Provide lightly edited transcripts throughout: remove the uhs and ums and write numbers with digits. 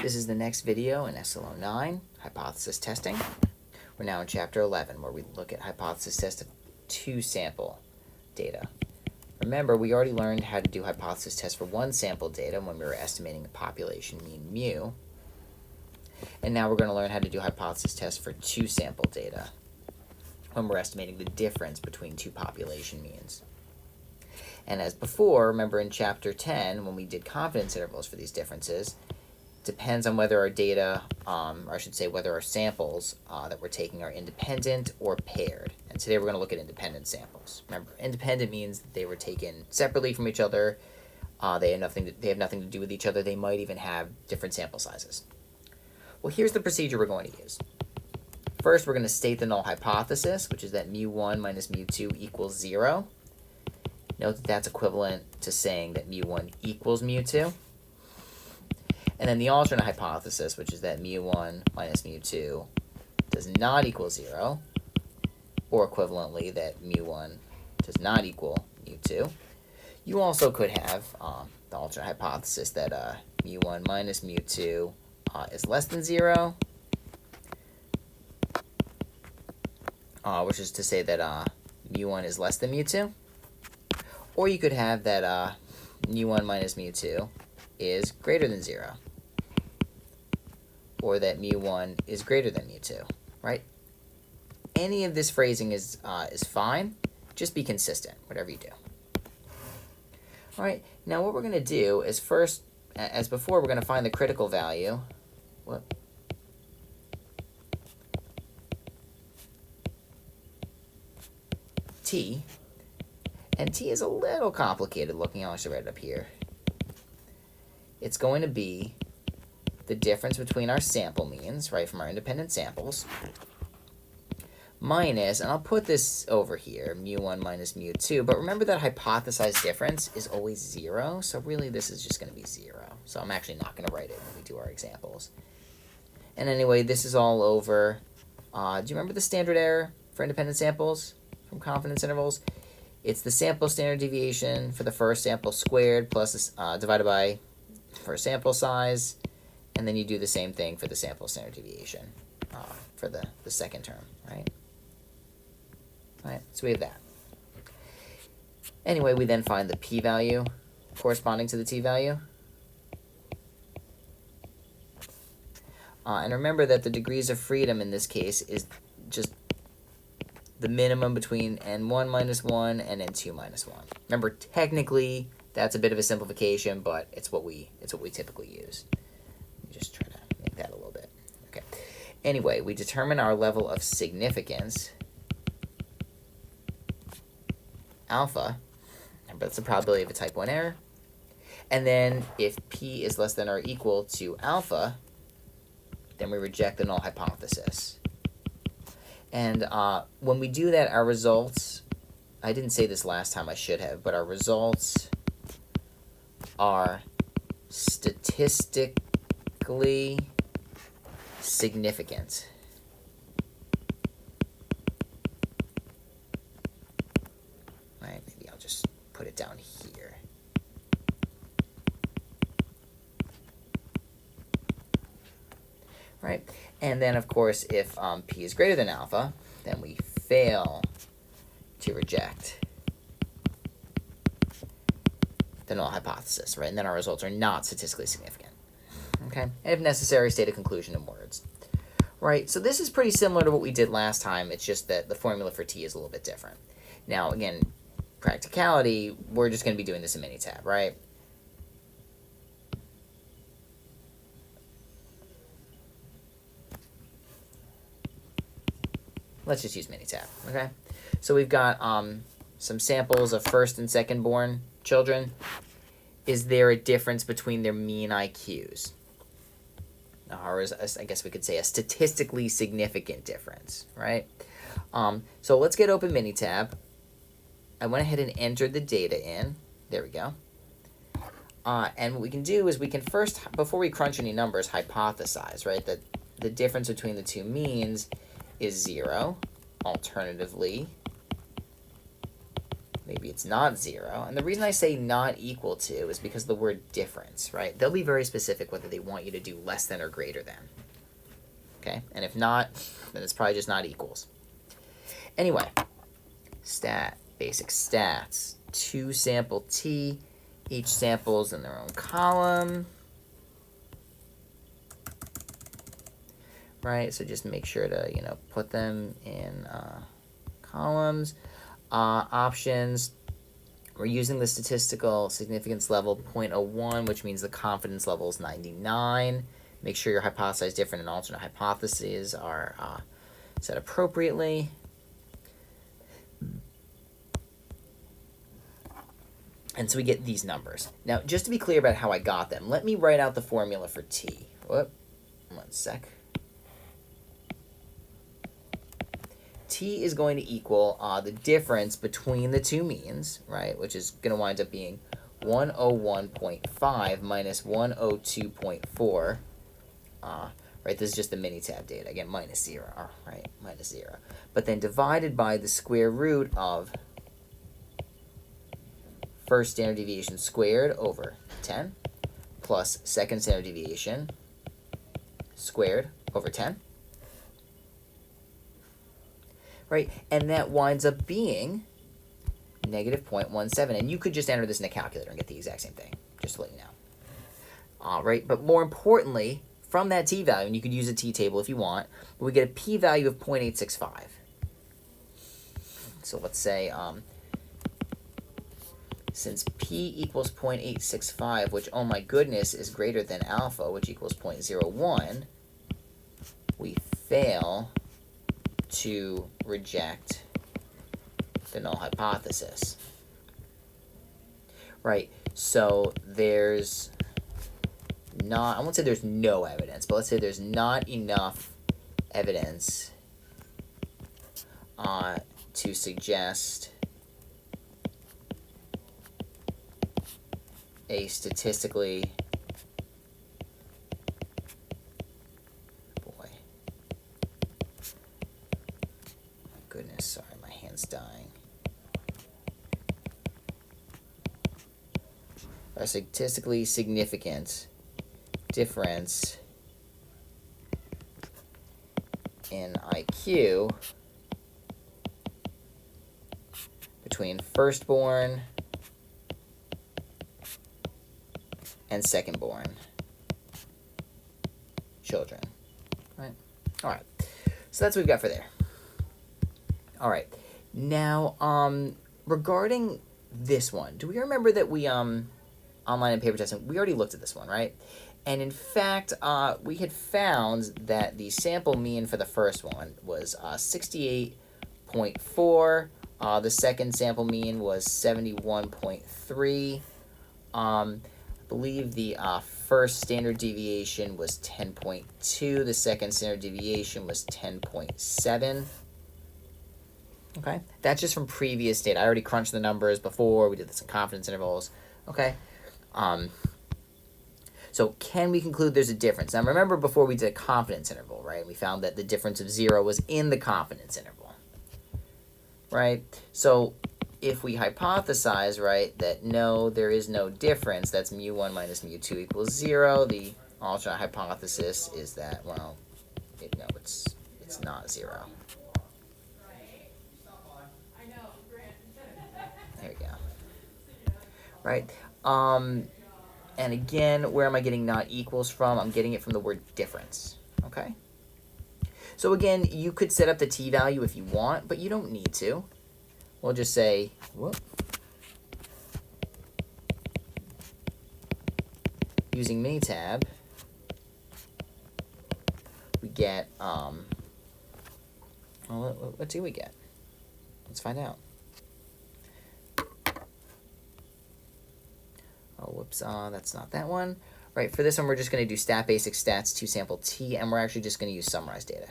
This is the next video in SL09, hypothesis testing. We're now in chapter 11, where we look at hypothesis test of two sample data. Remember, we already learned how to do hypothesis tests for one sample data when we were estimating the population mean mu. And now we're going to learn how to do hypothesis tests for two sample data when we're estimating the difference between two population means. And as before, remember in chapter 10, when we did confidence intervals for these differences, depends on whether our data, or I should say whether our samples that we're taking are independent or paired. And today we're going to look at independent samples. Remember, independent means that they were taken separately from each other. They have nothing to do with each other. They might even have different sample sizes. Well, here's the procedure we're going to use. First, we're going to state the null hypothesis, which is that mu1 minus mu2 equals 0. Note that that's equivalent to saying that mu1 equals mu2. And then the alternate hypothesis, which is that mu1 minus mu2 does not equal 0, or equivalently that mu1 does not equal mu2. You also could have the alternate hypothesis that mu1 minus mu2 is less than 0, which is to say that mu1 is less than mu2. Or you could have that mu1 minus mu2 is greater than 0. Or that mu1 is greater than mu2, right? Any of this phrasing is fine. Just be consistent, whatever you do. All right, now what we're going to do is first, as before, we're going to find the critical value. T. And T is a little complicated looking. I'll actually write it up here. It's going to be the difference between our sample means, right, from our independent samples, minus, and I'll put this over here, mu1 minus mu2, but remember that hypothesized difference is always 0, so really this is just going to be 0. So I'm actually not going to write it when we do our examples. And anyway, this is all over, do you remember the standard error for independent samples from confidence intervals? It's the sample standard deviation for the first sample squared plus divided by first sample size. And then you do the same thing for the sample standard deviation for the second term, right? All right, so we have that. Anyway, we then find the p-value corresponding to the t-value. And remember that the degrees of freedom in this case is just the minimum between n1 minus 1 and n2 minus 1. Remember, technically, that's a bit of a simplification, but it's what we typically use. Just try to make that a little bit. Okay. Anyway, we determine our level of significance, alpha, but that's the probability of a type 1 error. And then if p is less than or equal to alpha, then we reject the null hypothesis. And when we do that, our results, I didn't say this last time, I should have, but our results are statistically significant. Right, maybe I'll just put it down here. Right, and then of course if p is greater than alpha, then we fail to reject the null hypothesis, right? And then our results are not statistically significant. Okay, and if necessary, state a conclusion in words. Right, so this is pretty similar to what we did last time. It's just that the formula for T is a little bit different. Now, again, practicality, we're just going to be doing this in Minitab, right? Let's just use Minitab, okay? So we've got some samples of first and second born children. Is there a difference between their mean IQs? Or I guess we could say a statistically significant difference, right? So let's get open Minitab. I went ahead and entered the data in. There we go. And what we can do is we can first, before we crunch any numbers, hypothesize, right? That the difference between the two means is 0. Alternatively, maybe it's not 0. And the reason I say not equal to is because of the word difference, right? They'll be very specific whether they want you to do less than or greater than. Okay? And if not, then it's probably just not equals. Anyway, basic stats. 2 sample T. Each sample's in their own column. Right? So just make sure to, put them in columns. Options. We're using the statistical significance level 0.01, which means the confidence level is 99. Make sure your hypothesized different and alternate hypotheses are set appropriately. And so we get these numbers. Now, just to be clear about how I got them, let me write out the formula for T. Whoop, 1 sec. T is going to equal the difference between the two means, right, which is going to wind up being 101.5 minus 102.4. Right, this is just the Minitab data. Again, minus 0, right, minus 0. But then divided by the square root of first standard deviation squared over 10 plus second standard deviation squared over 10. Right, and that winds up being negative 0.17. And you could just enter this in a calculator and get the exact same thing, just to let you know. All right, but more importantly, from that t-value, and you could use a t-table if you want, but we get a p-value of 0.865. So let's say, since p equals 0.865, which, oh my goodness, is greater than alpha, which equals 0.01, we fail to reject the null hypothesis. Right, so there's not, I won't say there's no evidence, but let's say there's not enough evidence to suggest a statistically, goodness, sorry, my hand's dying. A statistically significant difference in IQ between firstborn and secondborn children. Right? All right. So that's what we've got for there. All right, now regarding this one, do we remember that we online and paper testing, we already looked at this one, right? And in fact, we had found that the sample mean for the first one was 68.4. The second sample mean was 71.3. I believe the first standard deviation was 10.2. The second standard deviation was 10.7. Okay, that's just from previous data. I already crunched the numbers before. We did this in confidence intervals. Okay, so can we conclude there's a difference? Now remember before we did a confidence interval, right? We found that the difference of 0 was in the confidence interval, right? So if we hypothesize, right, that no, there is no difference, that's mu1 minus mu2 equals 0, the alternate hypothesis is that, well, no, it's not 0. There we go. Right. And again, where am I getting not equals from? I'm getting it from the word difference. Okay. So again, you could set up the t-value if you want, but you don't need to. We'll just say, whoop. Using Minitab, we get, well, what do we get? Let's find out. Oh, whoops, that's not that one. Right, for this one, we're just going to do stat basic stats 2 sample T, and we're actually just going to use summarized data.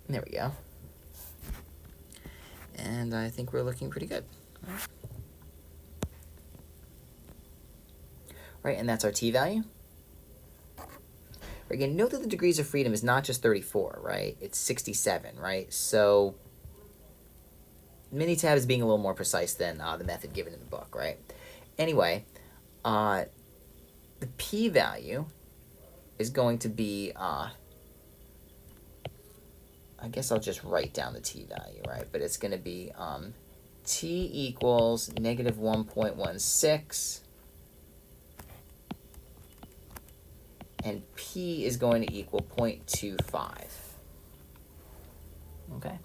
There we go. And I think we're looking pretty good. All right? And that's our t-value. Again, note that the degrees of freedom is not just 34, right? It's 67, right? So Minitab is being a little more precise than the method given in the book, right? Anyway, the p-value is going to be, I guess I'll just write down the t-value, right? But it's going to be t equals negative 1.16, and p is going to equal 0.25. Okay?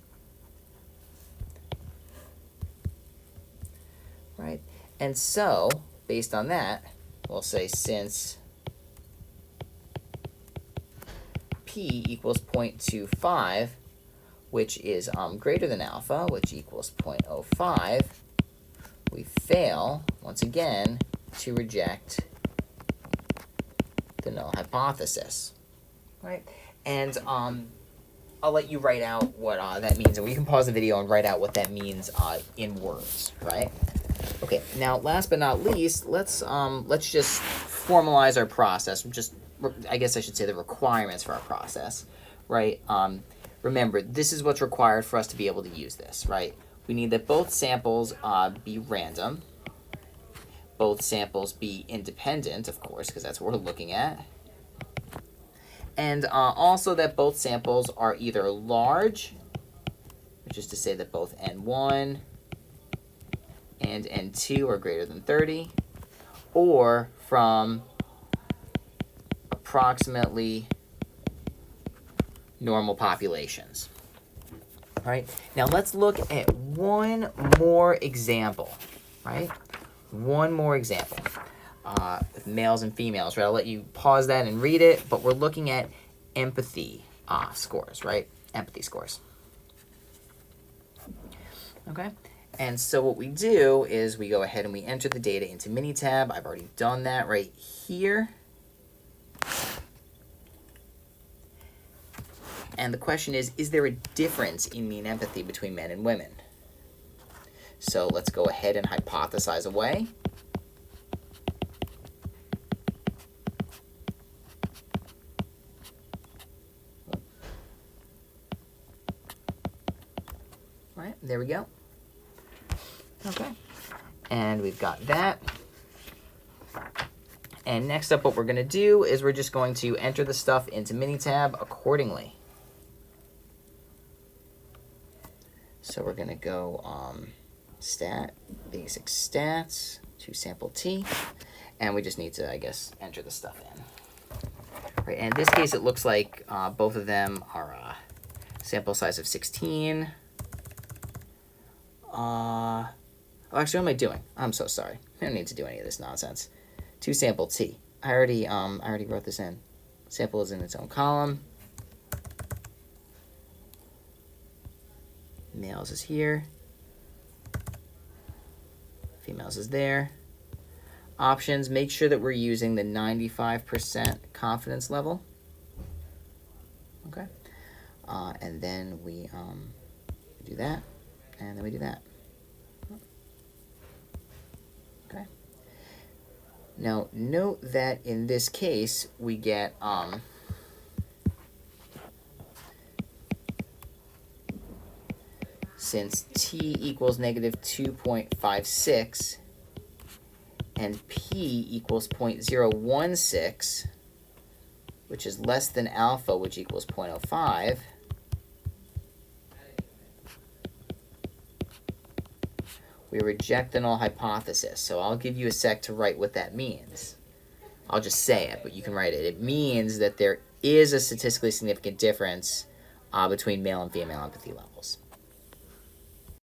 Right? And so, based on that, we'll say since p equals 0.25, which is greater than alpha, which equals 0.05, we fail, once again, to reject the null hypothesis, right? And I'll let you write out what that means, and we can pause the video and write out what that means in words, right? Okay, now last but not least, let's just formalize our process. I guess I should say the requirements for our process, right? Remember, this is what's required for us to be able to use this, right? We need that both samples be random, both samples be independent, of course, because that's what we're looking at, and also that both samples are either large, which is to say that both N1 and N2 are greater than 30, or from approximately normal populations. All right, now let's look at one more example, right? One more example with males and females, right? I'll let you pause that and read it, but we're looking at empathy scores, right? Empathy scores. Okay, and so what we do is we go ahead and we enter the data into Minitab. I've already done that right here. And the question is there a difference in mean empathy between men and women? So let's go ahead and hypothesize away. All right, there we go. Okay, and we've got that. And next up, what we're going to do is we're just going to enter the stuff into Minitab accordingly. So we're going to go basic stats to sample t, and we just need to, I guess, enter the stuff in. Right, and in this case, it looks like both of them are sample size of 16. Oh, actually, what am I doing? I'm so sorry. I don't need to do any of this nonsense. To sample t. I already wrote this in. Sample is in its own column. Males is here. Females is there. Options, make sure that we're using the 95% confidence level. Okay. And then we do that, and then we do that. Okay. Now, note that in this case, we get since t equals negative 2.56 and p equals 0.016, which is less than alpha, which equals 0.05, we reject the null hypothesis. So I'll give you a sec to write what that means. I'll just say it, but you can write it. It means that there is a statistically significant difference between male and female empathy levels.